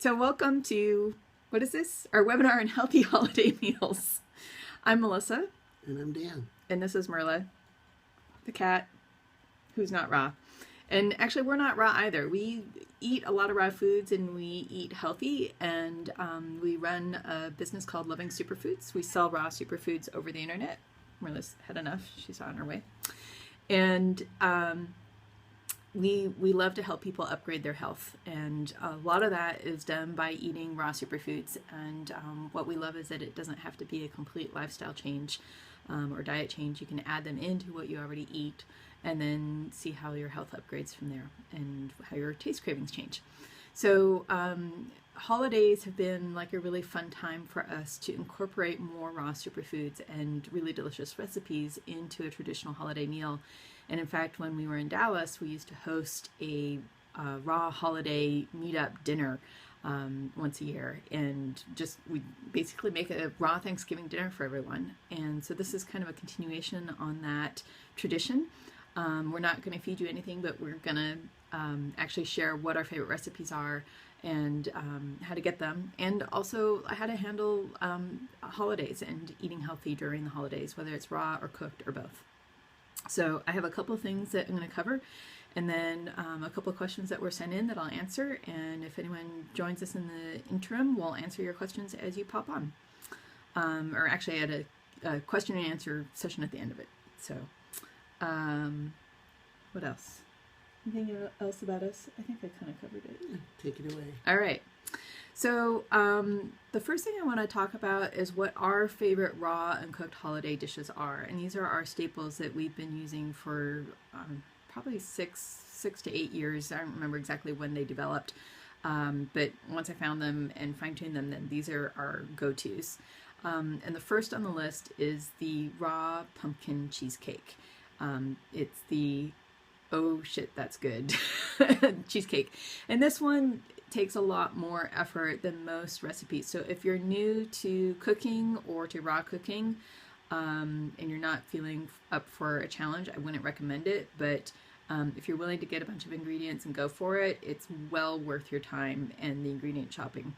So welcome to, what is this? Our webinar on healthy holiday meals. I'm Melissa. And I'm Dan. And this is Merla, the cat, who's not raw. And actually, we're not raw either. We eat a lot of raw foods and we eat healthy. And we run a business called Raw Superfoods. We sell raw superfoods over the internet. Merla's had enough. She's on her way. And we love to help people upgrade their health, and a lot of that is done by eating raw superfoods. And what we love is that it doesn't have to be a complete lifestyle change or diet change. You can add them into what you already eat and then see how your health upgrades from there and how your taste cravings change. So holidays have been like a really fun time for us to incorporate more raw superfoods and really delicious recipes into a traditional holiday meal. And in fact, when we were in Dallas, we used to host a raw holiday meetup dinner once a year, and we basically make a raw Thanksgiving dinner for everyone. And so this is kind of a continuation on that tradition. We're not going to feed you anything, but we're going to actually share what our favorite recipes are and how to get them, and also how to handle holidays and eating healthy during the holidays, whether it's raw or cooked or both. So I have a couple things that I'm going to cover, and then a couple of questions that were sent in that I'll answer. And if anyone joins us in the interim, we'll answer your questions as you pop on. Or actually, I had a question and answer session at the end of it. So, what else? Anything else about us? I think I kind of covered it. Take it away. All right. So the first thing I want to talk about is what our favorite raw and cooked holiday dishes are. And these are our staples that we've been using for probably six to 8 years. I don't remember exactly when they developed. But once I found them and fine-tuned them, then these are our go-tos. And the first on the list is the raw pumpkin cheesecake. It's the, oh shit, that's good, cheesecake. And this one takes a lot more effort than most recipes. So if you're new to cooking or to raw cooking, and you're not feeling up for a challenge, I wouldn't recommend it. But if you're willing to get a bunch of ingredients and go for it, it's well worth your time and the ingredient shopping,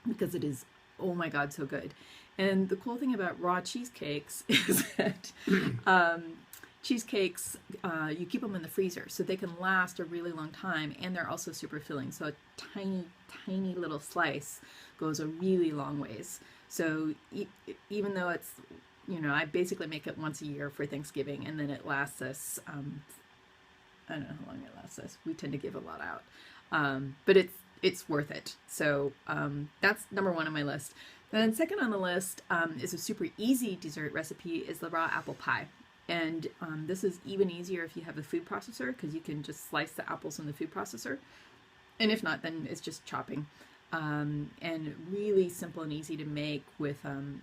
because it is, oh my God, so good. And the cool thing about raw cheesecakes is that cheesecakes, you keep them in the freezer so they can last a really long time, and they're also super filling. So a tiny little slice goes a really long ways. So even though it's, I basically make it once a year for Thanksgiving, and then it lasts us, I don't know how long it lasts us. We tend to give a lot out, but it's worth it. So that's number one on my list. And then second on the list is a super easy dessert recipe, is the raw apple pie. And this is even easier if you have a food processor, because you can just slice the apples in the food processor. And if not, then it's just chopping. And really simple and easy to make with,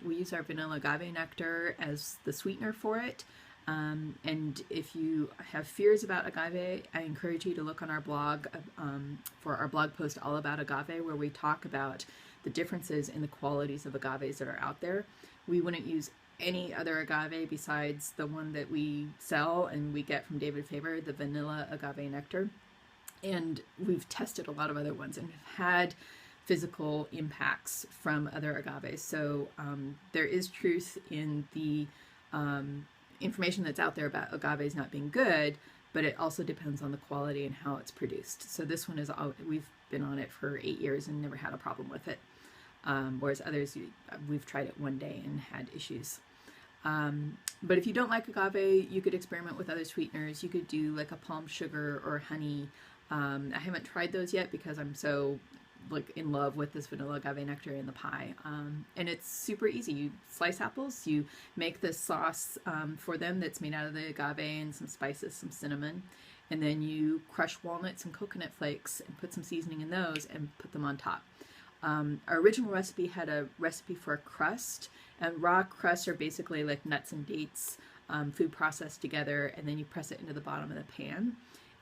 we use our vanilla agave nectar as the sweetener for it. And if you have fears about agave, I encourage you to look on our blog for our blog post all about agave, where we talk about the differences in the qualities of agaves that are out there. We wouldn't use any other agave besides the one that we sell and we get from David Faber, the vanilla agave nectar. And we've tested a lot of other ones and have had physical impacts from other agaves. So there is truth in the information that's out there about agaves not being good, but it also depends on the quality and how it's produced. So this one is, we've been on it for 8 years and never had a problem with it. Whereas others, we've tried it one day and had issues. But if you don't like agave, you could experiment with other sweeteners. You could do like a palm sugar or honey. I haven't tried those yet because I'm so in love with this vanilla agave nectar in the pie. And it's super easy. You slice apples, you make this sauce for them that's made out of the agave and some spices, some cinnamon. And then you crush walnuts and coconut flakes and put some seasoning in those and put them on top. Our original recipe had a recipe for a crust, and raw crusts are basically like nuts and dates food processed together, and then you press it into the bottom of the pan.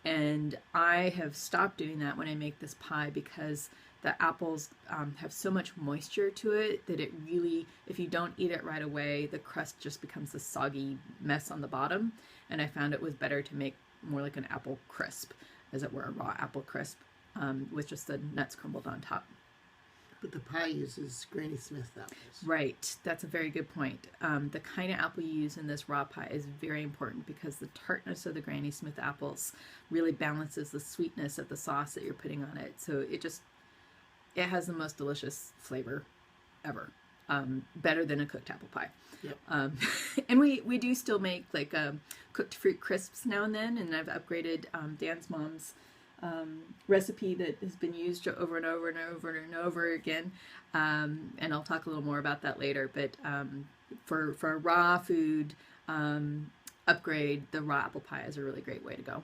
And I have stopped doing that when I make this pie, because the apples have so much moisture to it that it really, if you don't eat it right away, the crust just becomes a soggy mess on the bottom. And I found it was better to make more like an apple crisp, as it were, a raw apple crisp with just the nuts crumbled on top. But the pie uses Granny Smith apples. Right. That's a very good point. The kind of apple you use in this raw pie is very important because the tartness of the Granny Smith apples really balances the sweetness of the sauce that you're putting on it. So it has the most delicious flavor ever. Better than a cooked apple pie. Yep. And we do still make like cooked fruit crisps now and then, and I've upgraded Dan's mom's recipe that has been used over and over and over and over again. And I'll talk a little more about that later. But for a raw food upgrade, the raw apple pie is a really great way to go.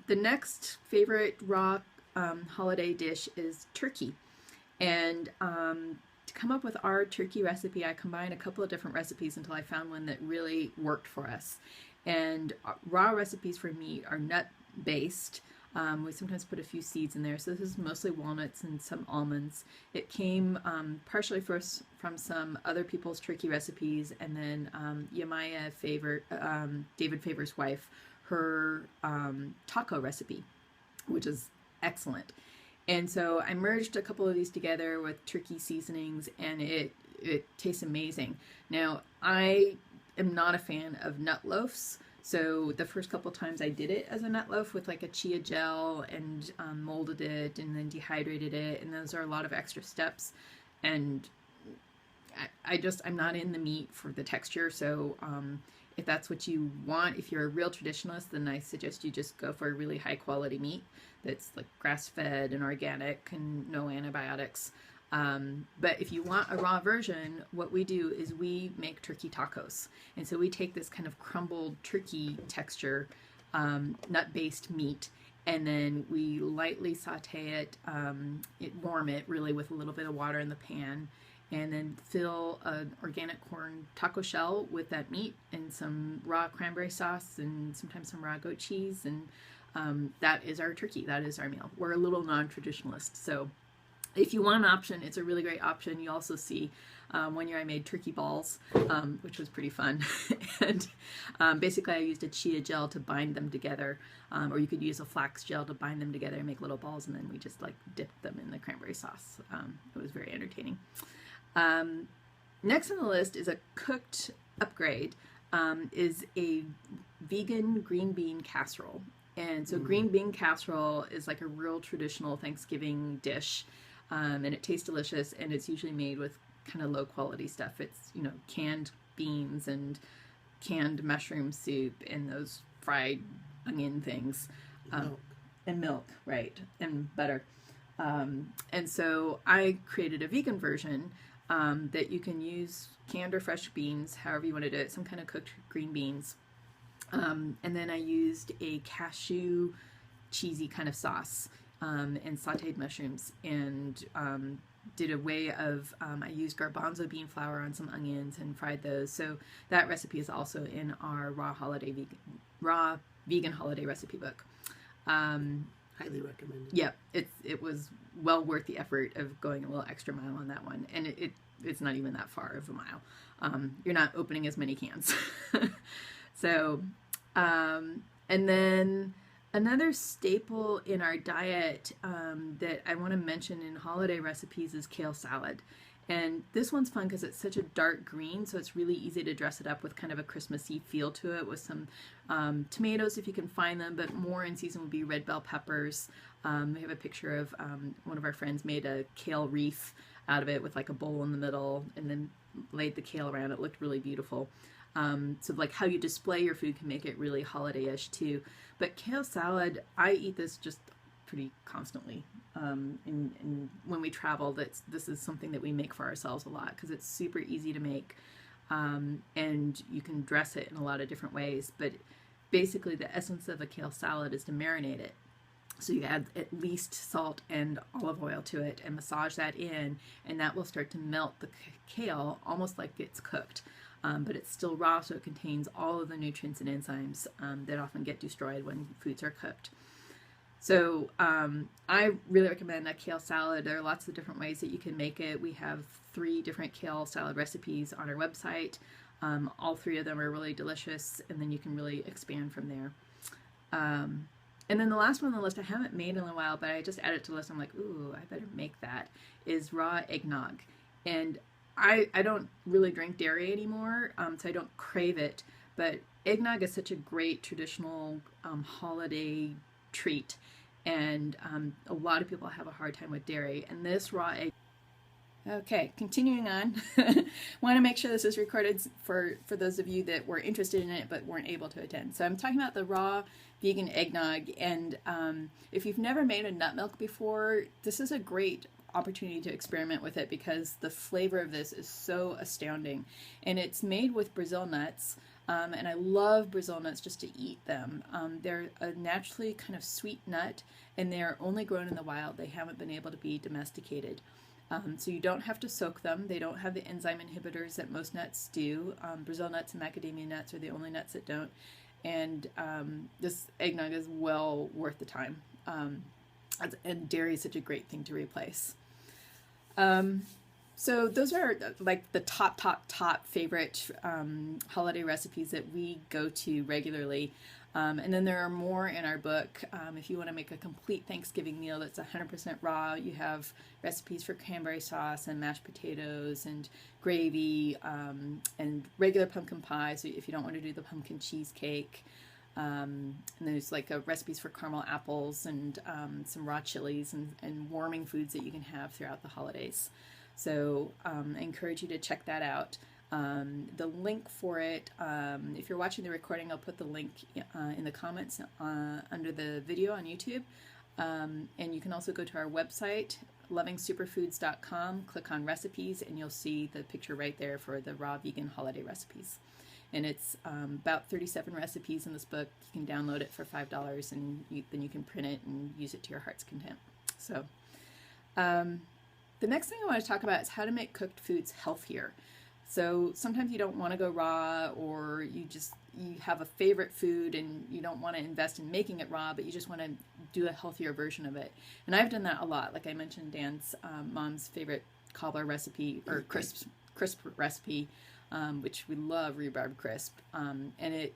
The next favorite raw holiday dish is turkey. And to come up with our turkey recipe, I combined a couple of different recipes until I found one that really worked for us. And raw recipes for meat are nut-based. We sometimes put a few seeds in there. So this is mostly walnuts and some almonds. It came partially from some other people's turkey recipes, and then Yamaya David Favor's wife, her taco recipe, which is excellent. And so I merged a couple of these together with turkey seasonings, and it tastes amazing. Now, I am not a fan of nut loafs, so the first couple times I did it as a nut loaf with like a Chia Gel and molded it and then dehydrated it, and those are a lot of extra steps. And I'm not in the meat for the texture, so if that's what you want, if you're a real traditionalist, then I suggest you just go for a really high quality meat that's like grass-fed and organic and no antibiotics. But if you want a raw version, what we do is we make turkey tacos. And so we take this kind of crumbled turkey texture, nut-based meat, and then we lightly saute it, warm it really with a little bit of water in the pan, and then fill an organic corn taco shell with that meat and some raw cranberry sauce and sometimes some raw goat cheese. And that is our turkey. That is our meal. We're a little non-traditionalist. So if you want an option, it's a really great option. You also see one year I made turkey balls, which was pretty fun. And basically I used a Chia Gel to bind them together. Or you could use a flax gel to bind them together and make little balls. And then we just like dipped them in the cranberry sauce. It was very entertaining. Next on the list is a cooked upgrade, is a vegan green bean casserole. And so green bean casserole is like a real traditional Thanksgiving dish, and it tastes delicious, and it's usually made with kind of low quality stuff. It's, canned beans and canned mushroom soup and those fried onion things, and milk, right, and butter. And so I created a vegan version that you can use canned or fresh beans, however you want to do it, some kind of cooked green beans. And then I used a cashew cheesy kind of sauce and sauteed mushrooms, and did a way of, I used garbanzo bean flour on some onions and fried those. So that recipe is also in our raw vegan holiday recipe book. Highly recommended. Yeah, it was well worth the effort of going a little extra mile on that one, and it's not even that far of a mile. You're not opening as many cans. So, and then another staple in our diet that I want to mention in holiday recipes is kale salad. And this one's fun because it's such a dark green, so it's really easy to dress it up with kind of a Christmassy feel to it, with some tomatoes if you can find them, but more in season would be red bell peppers. We have a picture of one of our friends made a kale wreath out of it with like a bowl in the middle and then laid the kale around. It looked really beautiful. So like how you display your food can make it really holiday-ish too. But kale salad, I eat this just pretty constantly. And when we travel, this is something that we make for ourselves a lot because it's super easy to make, and you can dress it in a lot of different ways. But basically, the essence of a kale salad is to marinate it. So you add at least salt and olive oil to it and massage that in, and that will start to melt the kale almost like it's cooked. But it's still raw, so it contains all of the nutrients and enzymes that often get destroyed when foods are cooked. So I really recommend that kale salad. There are lots of different ways that you can make it. We have 3 different kale salad recipes on our website. All 3 of them are really delicious, and then you can really expand from there. And then the last one on the list I haven't made in a while, but I just added it to the list. I'm like, ooh, I better make that, is raw eggnog. And I don't really drink dairy anymore, so I don't crave it. But eggnog is such a great traditional holiday treat. And a lot of people have a hard time with dairy. And this raw egg. Okay, continuing on. Want to make sure this is recorded for those of you that were interested in it but weren't able to attend. So I'm talking about the raw vegan eggnog, and if you've never made a nut milk before, this is a great opportunity to experiment with it because the flavor of this is so astounding. And it's made with Brazil nuts, and I love Brazil nuts just to eat them. They're a naturally kind of sweet nut, and they're only grown in the wild. They haven't been able to be domesticated. So you don't have to soak them. They don't have the enzyme inhibitors that most nuts do. Brazil nuts and macadamia nuts are the only nuts that don't. And this eggnog is well worth the time. And dairy is such a great thing to replace. So those are like the top favorite holiday recipes that we go to regularly. And then there are more in our book. If you want to make a complete Thanksgiving meal that's 100% raw, you have recipes for cranberry sauce and mashed potatoes and gravy and regular pumpkin pie. So if you don't want to do the pumpkin cheesecake, and there's like recipes for caramel apples and some raw chilies and warming foods that you can have throughout the holidays. So I encourage you to check that out. The link for it, if you're watching the recording, I'll put the link in the comments under the video on YouTube. And you can also go to our website, lovingsuperfoods.com, click on recipes, and you'll see the picture right there for the raw vegan holiday recipes. And it's about 37 recipes in this book. You can download it for $5, and then you can print it and use it to your heart's content. So the next thing I want to talk about is how to make cooked foods healthier. So sometimes you don't want to go raw, or you have a favorite food and you don't want to invest in making it raw, but you just want to do a healthier version of it. And I've done that a lot. Like I mentioned, Dan's mom's favorite cobbler recipe, or crisp recipe, which we love, rhubarb crisp. And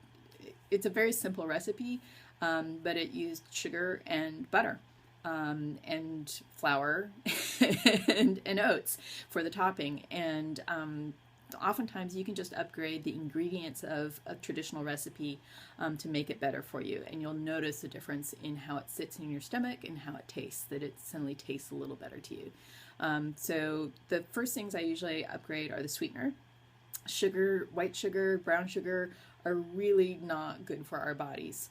it's a very simple recipe, but it used sugar and butter. And flour and oats for the topping. And oftentimes you can just upgrade the ingredients of a traditional recipe to make it better for you. And you'll notice the difference in how it sits in your stomach and how it tastes, that it suddenly tastes a little better to you. So the first things I usually upgrade are the sweetener. Sugar, white sugar, brown sugar are really not good for our bodies.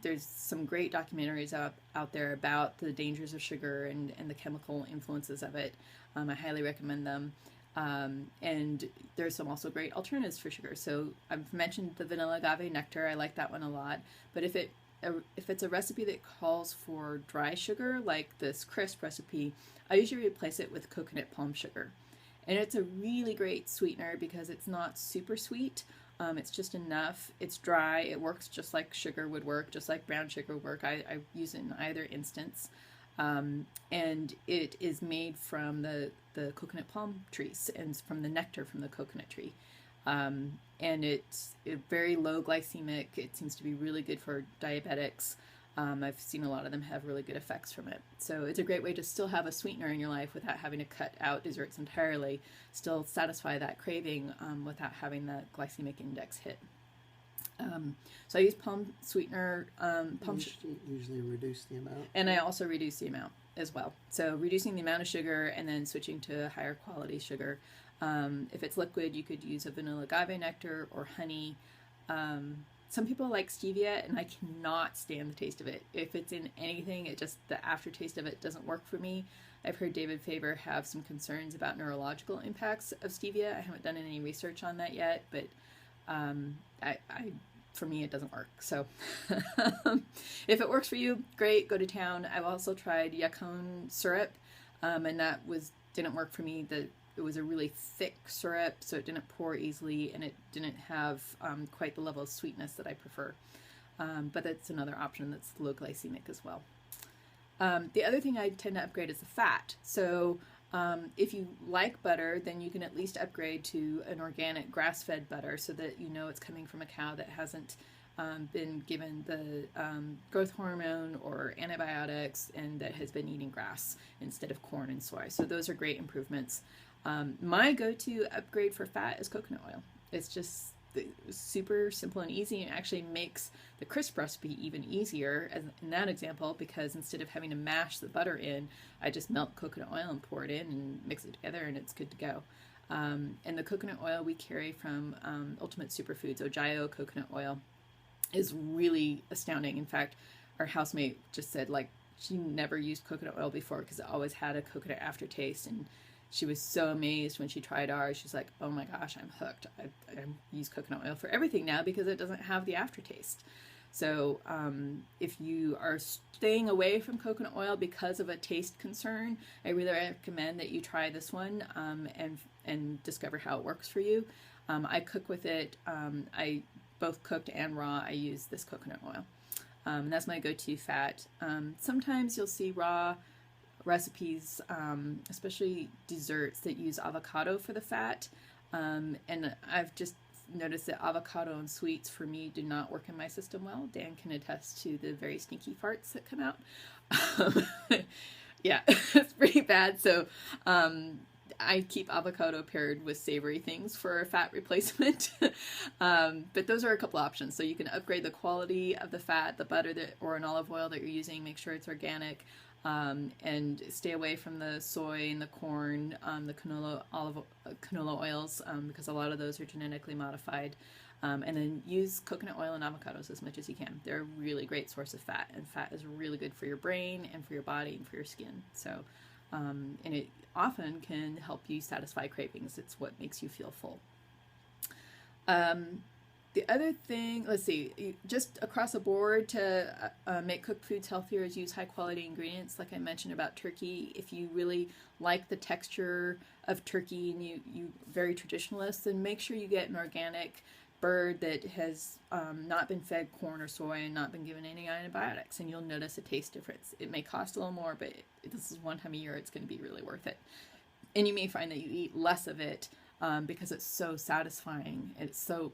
There's some great documentaries out there about the dangers of sugar and the chemical influences of it. I highly recommend them. And there's some also great alternatives for sugar. So I've mentioned the vanilla agave nectar. I like that one a lot. But if it's a recipe that calls for dry sugar, like this crisp recipe, I usually replace it with coconut palm sugar. And it's a really great sweetener because it's not super sweet. It's just enough. It's dry. It works just like sugar would work, just like brown sugar would work. I use it in either instance. And it is made from the coconut palm trees and from the nectar from the coconut tree. And it's very low glycemic. It seems to be really good for diabetics. I've seen a lot of them have really good effects from it. So it's a great way to still have a sweetener in your life without having to cut out desserts entirely, still satisfy that craving without having that glycemic index hit. So I use palm sweetener. Usually reduce the amount. And I also reduce the amount as well. So reducing the amount of sugar and then switching to higher quality sugar. If it's liquid, you could use a vanilla agave nectar or honey. Some people like stevia, and I cannot stand the taste of it. If it's in anything, the aftertaste of it doesn't work for me. I've heard David Faber have some concerns about neurological impacts of stevia. I haven't done any research on that yet, but for me, it doesn't work. So if it works for you, great, go to town. I've also tried yacon syrup, and that didn't work for me. It was a really thick syrup, so it didn't pour easily, and it didn't have quite the level of sweetness that I prefer. But that's another option that's low glycemic as well. The other thing I tend to upgrade is the fat. So if you like butter, then you can at least upgrade to an organic grass-fed butter so that you know it's coming from a cow that hasn't been given the growth hormone or antibiotics and that has been eating grass instead of corn and soy. So those are great improvements. My go-to upgrade for fat is coconut oil. It's just super simple and easy, and actually makes the crisp recipe even easier as in that example, because instead of having to mash the butter in, I just melt coconut oil and pour it in and mix it together and it's good to go. And the coconut oil we carry from Ultimate Superfoods, Ojayo coconut oil, is really astounding. In fact, our housemate just said like she never used coconut oil before because it always had a coconut aftertaste, and she was so amazed when she tried ours. She's like, oh my gosh, I'm hooked. I use coconut oil for everything now because it doesn't have the aftertaste. So if you are staying away from coconut oil because of a taste concern, I really recommend that you try this one and discover how it works for you. I cook with it. I both cooked and raw. I use this coconut oil. And that's my go-to fat. Sometimes you'll see raw recipes, especially desserts, that use avocado for the fat. And I've just noticed that avocado and sweets for me do not work in my system well. Dan can attest to the very stinky farts that come out. Yeah, it's pretty bad. So I keep avocado paired with savory things for a fat replacement. But those are a couple options. So you can upgrade the quality of the fat, the butter that, or an olive oil that you're using. Make sure it's organic. And stay away from the soy and the corn, the canola oils, because a lot of those are genetically modified. And then use coconut oil and avocados as much as you can. They're a really great source of fat, and fat is really good for your brain and for your body and for your skin. So, and it often can help you satisfy cravings. It's what makes you feel full. The other thing, let's see, just across the board to make cooked foods healthier is use high quality ingredients. Like I mentioned about turkey, if you really like the texture of turkey and you very traditionalist, then make sure you get an organic bird that has not been fed corn or soy and not been given any antibiotics, and you'll notice a taste difference. It may cost a little more, but this is one time a year it's going to be really worth it. And you may find that you eat less of it because it's so satisfying. It's so,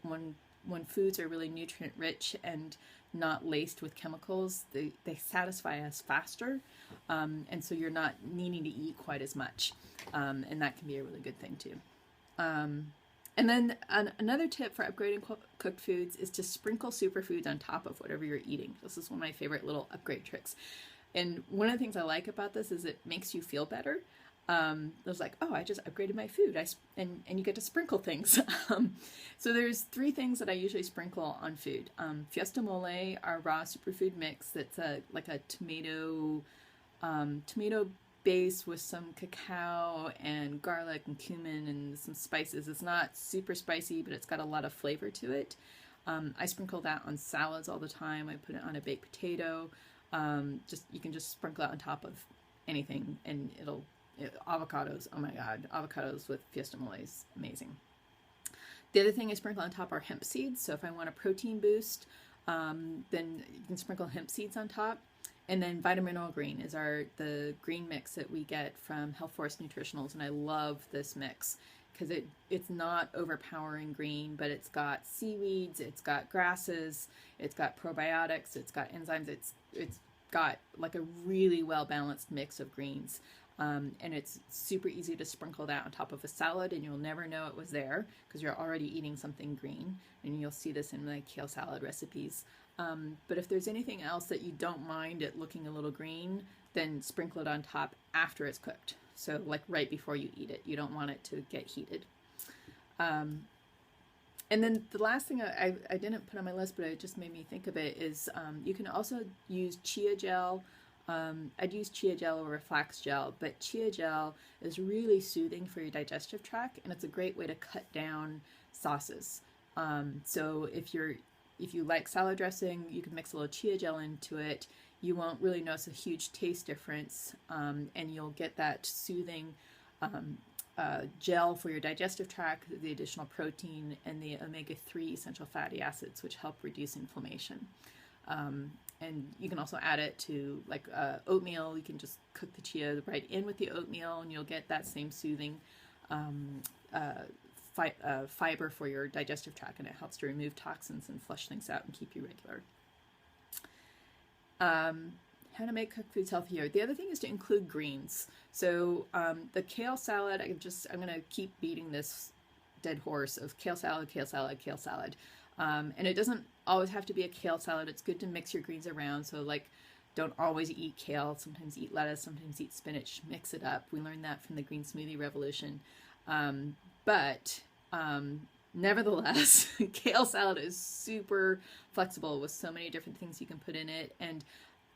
when foods are really nutrient rich and not laced with chemicals, they satisfy us faster, and so you're not needing to eat quite as much, and that can be a really good thing too. And then another tip for upgrading cooked foods is to sprinkle superfoods on top of whatever you're eating. This is one of my favorite little upgrade tricks, and one of the things I like about this is it makes you feel better. It was like, oh, I just upgraded my food. And you get to sprinkle things. So there's 3 things that I usually sprinkle on food. Fiesta Mole, our raw superfood mix, that's like a tomato base with some cacao and garlic and cumin and some spices. It's not super spicy, but it's got a lot of flavor to it. I sprinkle that on salads all the time. I put it on a baked potato. You can just sprinkle it on top of anything, and avocados, oh my god, avocados with Fiesta Mole is amazing. The other thing I sprinkle on top are hemp seeds. So if I want a protein boost, then you can sprinkle hemp seeds on top. And then vitamin oil green is the green mix that we get from Health Force Nutritionals, and I love this mix because it's not overpowering green, but it's got seaweeds, it's got grasses, it's got probiotics, it's got enzymes, it's got like a really well balanced mix of greens. And it's super easy to sprinkle that on top of a salad, and you'll never know it was there because you're already eating something green, and you'll see this in my kale salad recipes. But if there's anything else that you don't mind it looking a little green, then sprinkle it on top after it's cooked. So like right before you eat it. You don't want it to get heated. And then the last thing I didn't put on my list, but it just made me think of it, is you can also use Chia Gel. I'd use Chia Gel over flax gel, but Chia Gel is really soothing for your digestive tract, and it's a great way to cut down sauces. So if you like salad dressing, you can mix a little Chia Gel into it. You won't really notice a huge taste difference, and you'll get that soothing gel for your digestive tract, the additional protein, and the omega-3 essential fatty acids, which help reduce inflammation. And you can also add it to like oatmeal. You can just cook the chia right in with the oatmeal, and you'll get that same soothing fiber for your digestive tract, and it helps to remove toxins and flush things out and keep you regular. How to make cooked foods healthier. The other thing is to include greens. So the kale salad, I'm going to keep beating this dead horse of kale salad, kale salad, kale salad. And it doesn't always have to be a kale salad. It's good to mix your greens around. So like, don't always eat kale. Sometimes eat lettuce, sometimes eat spinach. Mix it up. We learned that from the green smoothie revolution. But nevertheless, kale salad is super flexible with so many different things you can put in it. And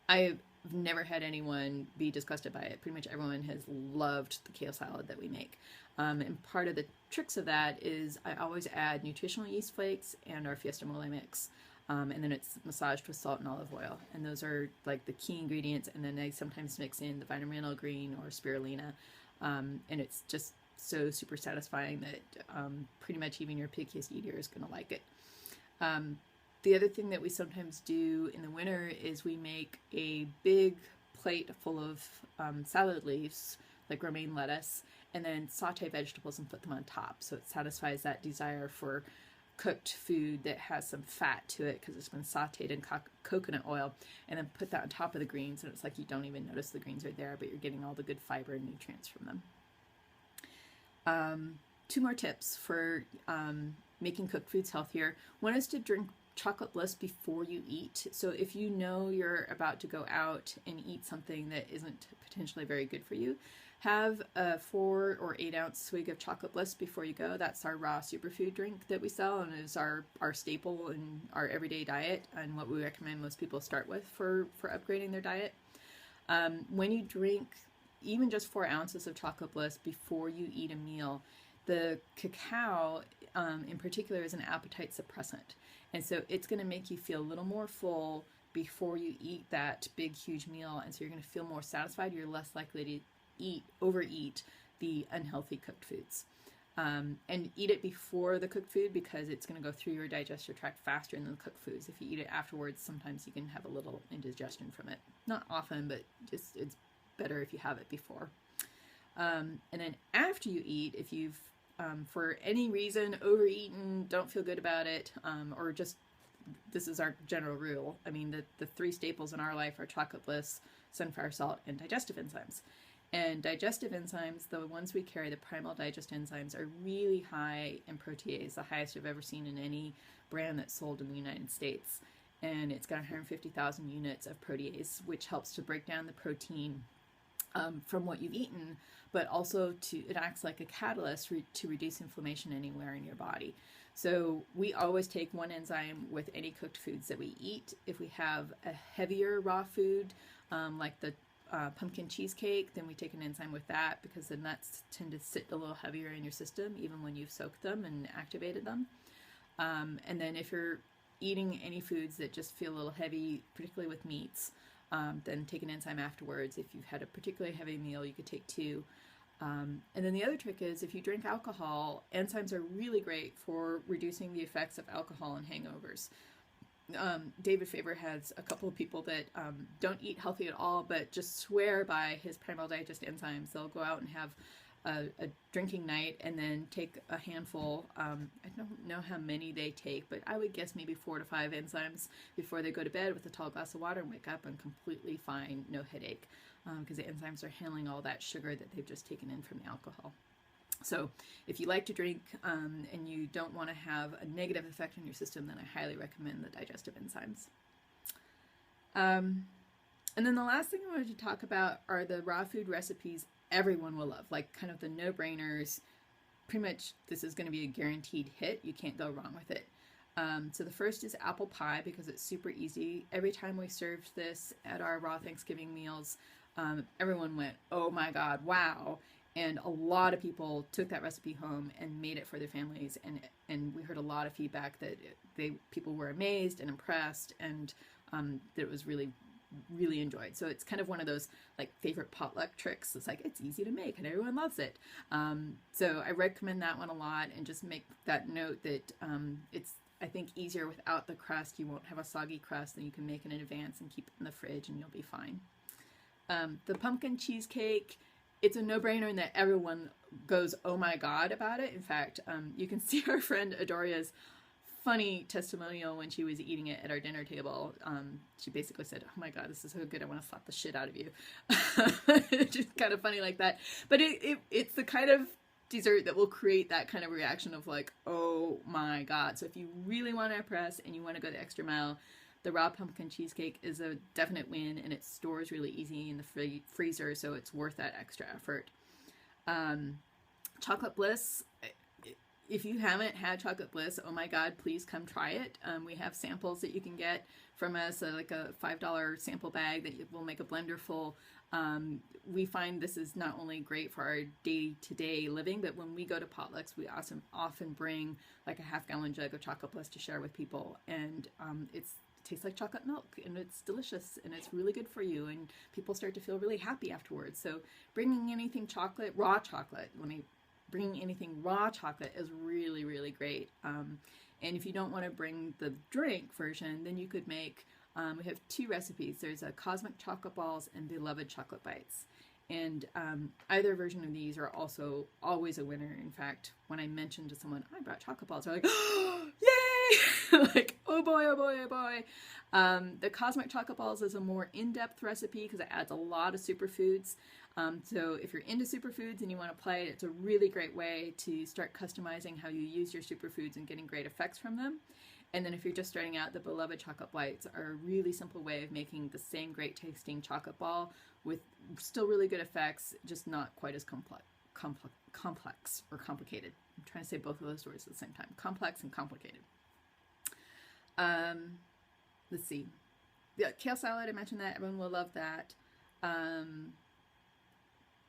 I've never had anyone be disgusted by it. Pretty much everyone has loved the kale salad that we make. And part of the tricks of that is I always add nutritional yeast flakes and our Fiesta Mole mix. And then it's massaged with salt and olive oil. And those are like the key ingredients. And then I sometimes mix in the vitamin green or spirulina. And it's just so super satisfying that pretty much even your pickiest eater is going to like it. The other thing that we sometimes do in the winter is we make a big plate full of salad leaves, like romaine lettuce, and then saute vegetables and put them on top. So it satisfies that desire for cooked food that has some fat to it because it's been sauteed in coconut oil, and then put that on top of the greens, and it's like you don't even notice the greens are there, but you're getting all the good fiber and nutrients from them. 2 more tips for making cooked foods healthier. One is to drink chocolate bliss before you eat. So if you know you're about to go out and eat something that isn't potentially very good for you, have a 4 or 8 ounce swig of chocolate bliss before you go. That's our raw superfood drink that we sell, and is our staple in our everyday diet, and what we recommend most people start with for upgrading their diet. When you drink even just 4 ounces of chocolate bliss before you eat a meal, the cacao in particular is an appetite suppressant. And so it's going to make you feel a little more full before you eat that big, huge meal. And so you're going to feel more satisfied. You're less likely to overeat the unhealthy cooked foods. And eat it before the cooked food because it's going to go through your digestive tract faster than the cooked foods. If you eat it afterwards, sometimes you can have a little indigestion from it. Not often, but just it's better if you have it before. And then after you eat, if you've for any reason overeaten, don't feel good about it, or just this is our general rule. I mean, the 3 staples in our life are chocolate bliss, sunflower salt, and digestive enzymes. And digestive enzymes, the ones we carry, the primal digest enzymes, are really high in protease, the highest I've ever seen in any brand that's sold in the United States. And it's got 150,000 units of protease, which helps to break down the protein from what you've eaten, but also it acts like a catalyst to reduce inflammation anywhere in your body. So we always take one enzyme with any cooked foods that we eat. If we have a heavier raw food, like the pumpkin cheesecake, then we take an enzyme with that, because the nuts tend to sit a little heavier in your system even when you've soaked them and activated them. And then if you're eating any foods that just feel a little heavy, particularly with meats, then take an enzyme afterwards. If you've had a particularly heavy meal, you could take 2. And then the other trick is if you drink alcohol, enzymes are really great for reducing the effects of alcohol and hangovers. David Faber has a couple of people that don't eat healthy at all, but just swear by his primal digest enzymes. They'll go out and have a drinking night and then take a handful. I don't know how many they take, but I would guess maybe 4 to 5 enzymes before they go to bed with a tall glass of water and wake up and completely fine, no headache, because the enzymes are handling all that sugar that they've just taken in from the alcohol. So if you like to drink and you don't want to have a negative effect on your system, then I highly recommend the digestive enzymes. And then the last thing I wanted to talk about are the raw food recipes everyone will love, like kind of the no-brainers. Pretty much this is going to be a guaranteed hit. You can't go wrong with it. So the first is apple pie, because it's super easy. Every time we served this at our raw Thanksgiving meals, everyone went, oh my God, wow. And a lot of people took that recipe home and made it for their families. And we heard a lot of feedback that people were amazed and impressed, and that it was really, really enjoyed. So it's kind of one of those like favorite potluck tricks. It's like, it's easy to make and everyone loves it. So I recommend that one a lot, and just make that note that it's, I think, easier without the crust. You won't have a soggy crust, and you can make it in advance and keep it in the fridge and you'll be fine. The pumpkin cheesecake it's a no-brainer in that everyone goes, oh my God, about it. In fact, you can see our friend Adoria's funny testimonial when she was eating it at our dinner table. She basically said, oh my God, this is so good, I want to slap the shit out of you. Just kind of funny like that. But it's the kind of dessert that will create that kind of reaction of like, oh my God. So if you really want to impress and you want to go the extra mile, the raw pumpkin cheesecake is a definite win, and it stores really easy in the freezer, so it's worth that extra effort. Chocolate Bliss. If you haven't had Chocolate Bliss, oh my God, please come try it. We have samples that you can get from us, like a $5 sample bag that will make a blender full. We find this is not only great for our day-to-day living, but when we go to potlucks, we often bring like a half-gallon jug of Chocolate Bliss to share with people, and it tastes like chocolate milk, and it's delicious, and it's really good for you, and people start to feel really happy afterwards. So bringing anything chocolate, raw chocolate, bringing anything raw chocolate is really, really great. And if you don't want to bring the drink version, then you could make, we have 2 recipes. There's a Cosmic Chocolate Balls and Beloved Chocolate Bites. And either version of these are also always a winner. In fact, when I mentioned to someone, I brought chocolate balls, they're like, oh, yay! Like, oh boy, oh boy, oh boy. The Cosmic Chocolate Balls is a more in-depth recipe because it adds a lot of superfoods. So if you're into superfoods and you want to play it, it's a really great way to start customizing how you use your superfoods and getting great effects from them. And then if you're just starting out, the Beloved Chocolate Bites are a really simple way of making the same great tasting chocolate ball with still really good effects, just not quite as complex or complicated. I'm trying to say both of those words at the same time. Complex and complicated. Let's see. Yeah, Kale Salad, I mentioned that. Everyone will love that.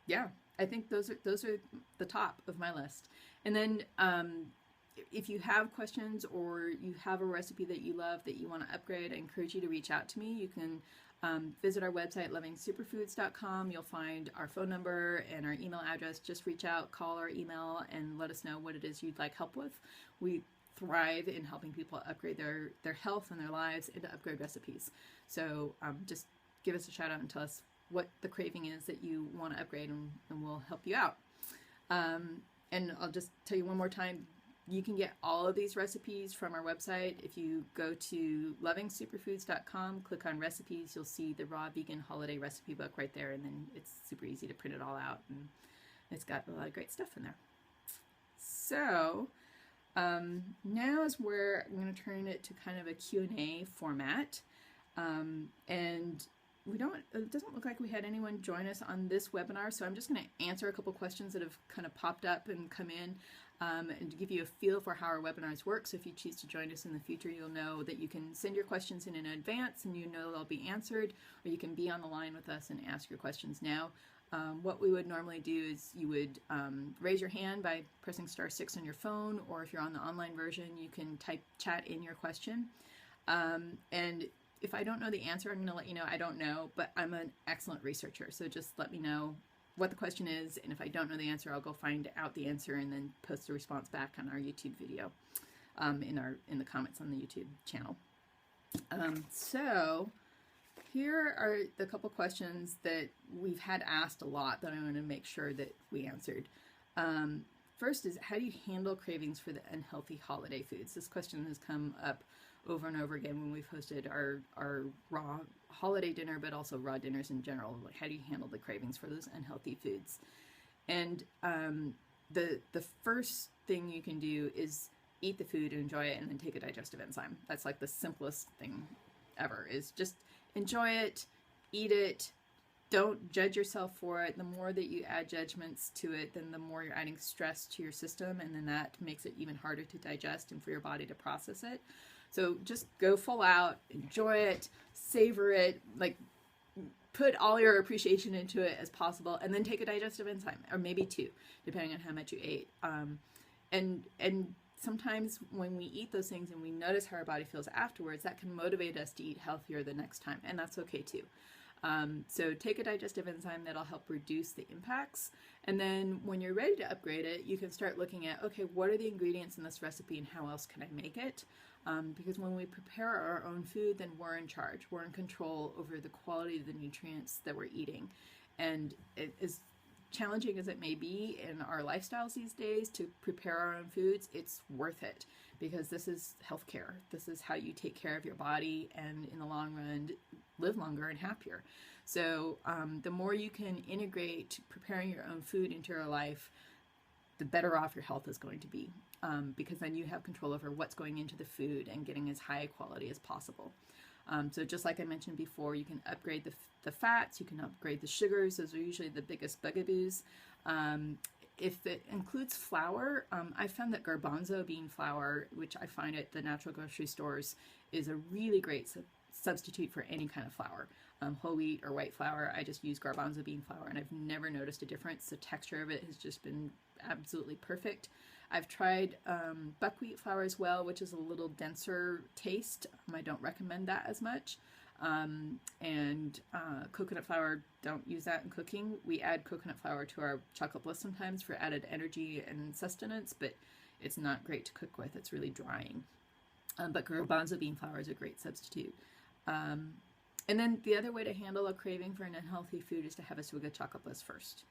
Yeah, I think those are the top of my list. And then if you have questions or you have a recipe that you love that you want to upgrade, I encourage you to reach out to me. You can visit our website, lovingsuperfoods.com. You'll find our phone number and our email address. Just reach out, call or email, and let us know what it is you'd like help with. We thrive in helping people upgrade their health and their lives and to upgrade recipes. So just give us a shout out and tell us what the craving is that you want to upgrade, and we'll help you out. And I'll just tell you one more time, you can get all of these recipes from our website. If you go to lovingsuperfoods.com, click on recipes, you'll see the raw vegan holiday recipe book right there, and then it's super easy to print it all out, and it's got a lot of great stuff in there. So now is where I'm going to turn it to kind of a Q&A format. And it doesn't look like we had anyone join us on this webinar, so I'm just going to answer a couple questions that have kind of popped up and come in, and to give you a feel for how our webinars work. So if you choose to join us in the future, you'll know that you can send your questions in advance and you know they'll be answered, or you can be on the line with us and ask your questions now. What we would normally do is you would raise your hand by pressing *6 on your phone, or if you're on the online version, you can type chat in your question. And if I don't know the answer, I'm going to let you know I don't know, but I'm an excellent researcher, so just let me know what the question is, and if I don't know the answer, I'll go find out the answer and then post a response back on our YouTube video, in the comments on the YouTube channel. So here are the couple questions that we've had asked a lot that I want to make sure that we answered. First is, how do you handle cravings for the unhealthy holiday foods? This question has come up over and over again when we've hosted our raw holiday dinner, but also raw dinners in general. Like, how do you handle the cravings for those unhealthy foods? And the first thing you can do is eat the food and enjoy it, and then take a digestive enzyme. That's like the simplest thing ever, is just enjoy it, eat it. Don't judge yourself for it. The more that you add judgments to it, then the more you're adding stress to your system, and then that makes it even harder to digest and for your body to process it. So just go full out, enjoy it, savor it, like put all your appreciation into it as possible, and then take a digestive enzyme, or maybe 2, depending on how much you ate. And sometimes when we eat those things and we notice how our body feels afterwards, that can motivate us to eat healthier the next time, and that's okay too. So take a digestive enzyme that'll help reduce the impacts. And then when you're ready to upgrade it, you can start looking at, okay, what are the ingredients in this recipe and how else can I make it? Because when we prepare our own food, then we're in charge. We're in control over the quality of the nutrients that we're eating. And it is challenging as it may be in our lifestyles these days to prepare our own foods, it's worth it, because this is healthcare. This is how you take care of your body and in the long run live longer and happier. So the more you can integrate preparing your own food into your life, the better off your health is going to be, because then you have control over what's going into the food and getting as high quality as possible. So just like I mentioned before, you can upgrade the fats, you can upgrade the sugars. Those are usually the biggest bugaboos. If it includes flour, I found that garbanzo bean flour, which I find at the natural grocery stores, is a really great substitute for any kind of flour. Whole wheat or white flour, I just use garbanzo bean flour, and I've never noticed a difference. The texture of it has just been absolutely perfect. I've tried buckwheat flour as well, which is a little denser taste. I don't recommend that as much. And coconut flour, don't use that in cooking. We add coconut flour to our chocolate bliss sometimes for added energy and sustenance, but it's not great to cook with. It's really drying. But garbanzo bean flour is a great substitute. And then the other way to handle a craving for an unhealthy food is to have a swig of chocolate bliss first.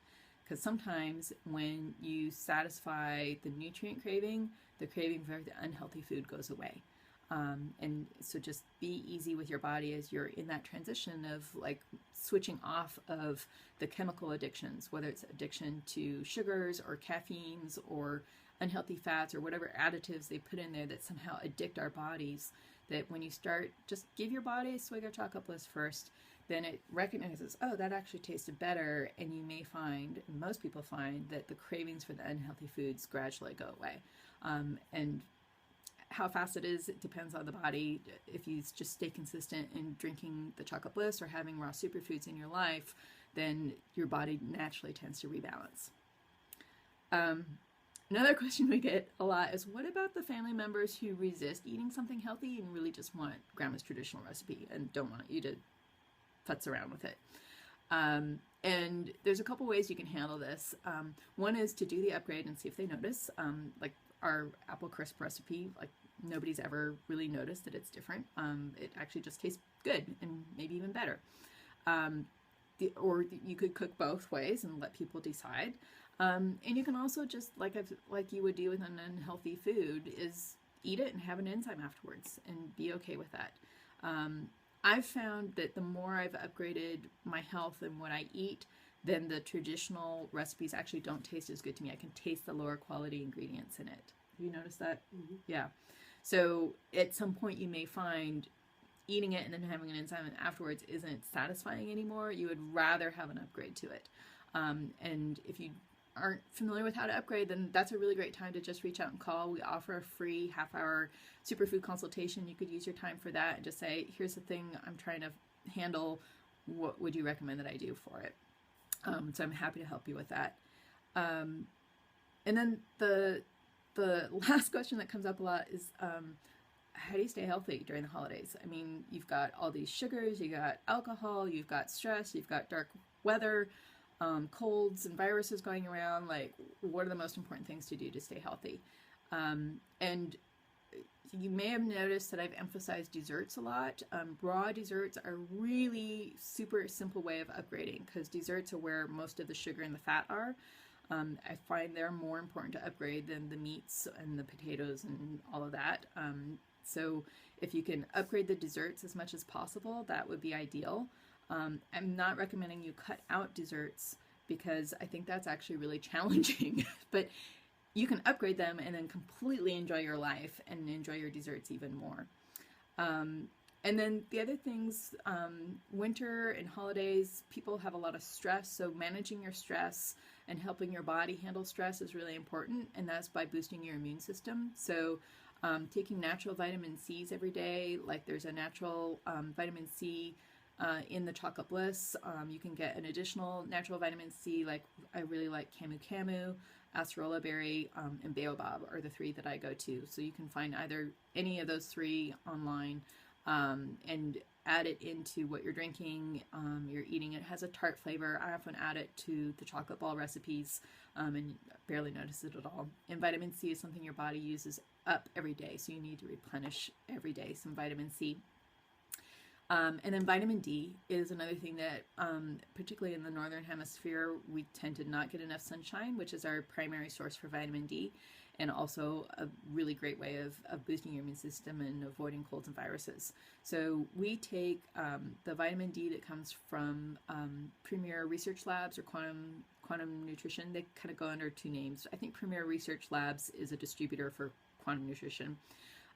Because sometimes when you satisfy the nutrient craving, the craving for the unhealthy food goes away. And so just be easy with your body as you're in that transition of like switching off of the chemical addictions, whether it's addiction to sugars or caffeines or unhealthy fats or whatever additives they put in there that somehow addict our bodies. That when you start, just give your body a swig of chocolate bliss first, then it recognizes, oh, that actually tasted better, and you may find, and most people find, that the cravings for the unhealthy foods gradually go away. And how fast it is, it depends on the body. If you just stay consistent in drinking the chocolate bliss or having raw superfoods in your life, then your body naturally tends to rebalance. Another question we get a lot is, what about the family members who resist eating something healthy and really just want grandma's traditional recipe and don't want you to futz around with it? And there's a couple ways you can handle this. One is to do the upgrade and see if they notice. Like our apple crisp recipe, like nobody's ever really noticed that it's different. It actually just tastes good and maybe even better. Or you could cook both ways and let people decide. And you can also just, like you would do with an unhealthy food, is eat it and have an enzyme afterwards and be okay with that. I've found that the more I've upgraded my health and what I eat, then the traditional recipes actually don't taste as good to me. I can taste the lower quality ingredients in it. Have you noticed that? Mm-hmm. Yeah. So at some point you may find eating it and then having an enzyme afterwards isn't satisfying anymore. You would rather have an upgrade to it. And if you aren't familiar with how to upgrade, then that's a really great time to just reach out and call. We offer a free half-hour superfood consultation. You could use your time for that and just say, here's the thing I'm trying to handle. What would you recommend that I do for it? So I'm happy to help you with that. And then the last question that comes up a lot is, how do you stay healthy during the holidays? I mean, you've got all these sugars, you got alcohol, you've got stress, you've got dark weather, colds and viruses going around. Like, what are the most important things to do to stay healthy? And you may have noticed that I've emphasized desserts a lot. Raw desserts are really super simple way of upgrading, because desserts are where most of the sugar and the fat are. I find they're more important to upgrade than the meats and the potatoes and all of that. So if you can upgrade the desserts as much as possible, that would be ideal. I'm not recommending you cut out desserts, because I think that's actually really challenging. But you can upgrade them and then completely enjoy your life and enjoy your desserts even more. And then the other things, winter and holidays, people have a lot of stress. So managing your stress and helping your body handle stress is really important. And that's by boosting your immune system. So taking natural vitamin C's every day, like there's a natural vitamin C in the chocolate bliss. You can get an additional natural vitamin C, like I really like camu camu, acerola berry, and baobab are the three that I go to. So you can find either any of those three online and add it into what you're drinking, you're eating. It has a tart flavor. I often add it to the chocolate ball recipes and barely notice it at all. And vitamin C is something your body uses up every day, so you need to replenish every day some vitamin C. And then vitamin D is another thing that, particularly in the northern hemisphere, we tend to not get enough sunshine, which is our primary source for vitamin D, and also a really great way of boosting your immune system and avoiding colds and viruses. So we take the vitamin D that comes from Premier Research Labs or Quantum Nutrition. They kind of go under two names. I think Premier Research Labs is a distributor for Quantum Nutrition.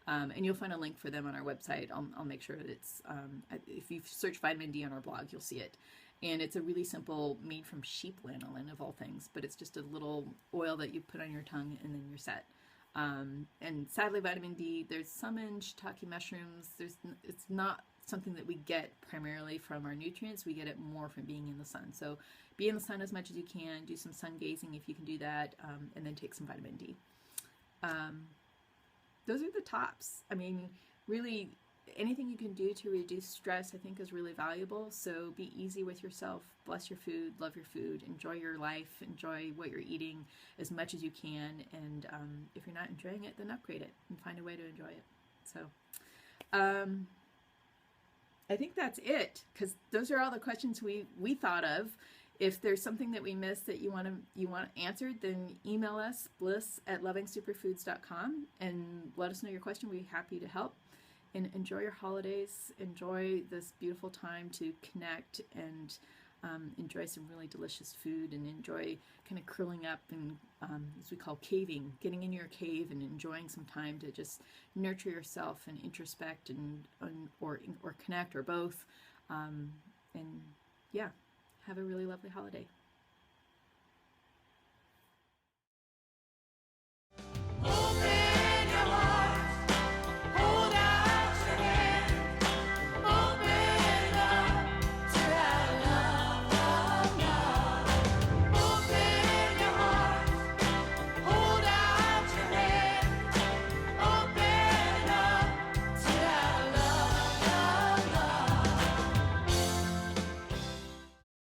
And you'll find a link for them on our website. I'll make sure that it's, if you search vitamin D on our blog, you'll see it. And it's a really simple, made from sheep lanolin of all things, but it's just a little oil that you put on your tongue and then you're set. And sadly, vitamin D, there's some in shiitake mushrooms. It's not something that we get primarily from our nutrients. We get it more from being in the sun. So be in the sun as much as you can, do some sun gazing if you can do that, and then take some vitamin D. Those are the tops. I mean, really, anything you can do to reduce stress, I think, is really valuable. So be easy with yourself, bless your food, love your food, enjoy your life, enjoy what you're eating as much as you can. And if you're not enjoying it, then upgrade it and find a way to enjoy it. So I think that's it, because those are all the questions we thought of. If there's something that we missed that you want answered, then email us, bliss@lovingsuperfoods.com, and let us know your question. We'd be happy to help. And enjoy your holidays. Enjoy this beautiful time to connect and enjoy some really delicious food, and enjoy kind of curling up and, as we call, caving, getting in your cave and enjoying some time to just nurture yourself and introspect or connect, or both. And yeah. Have a really lovely holiday.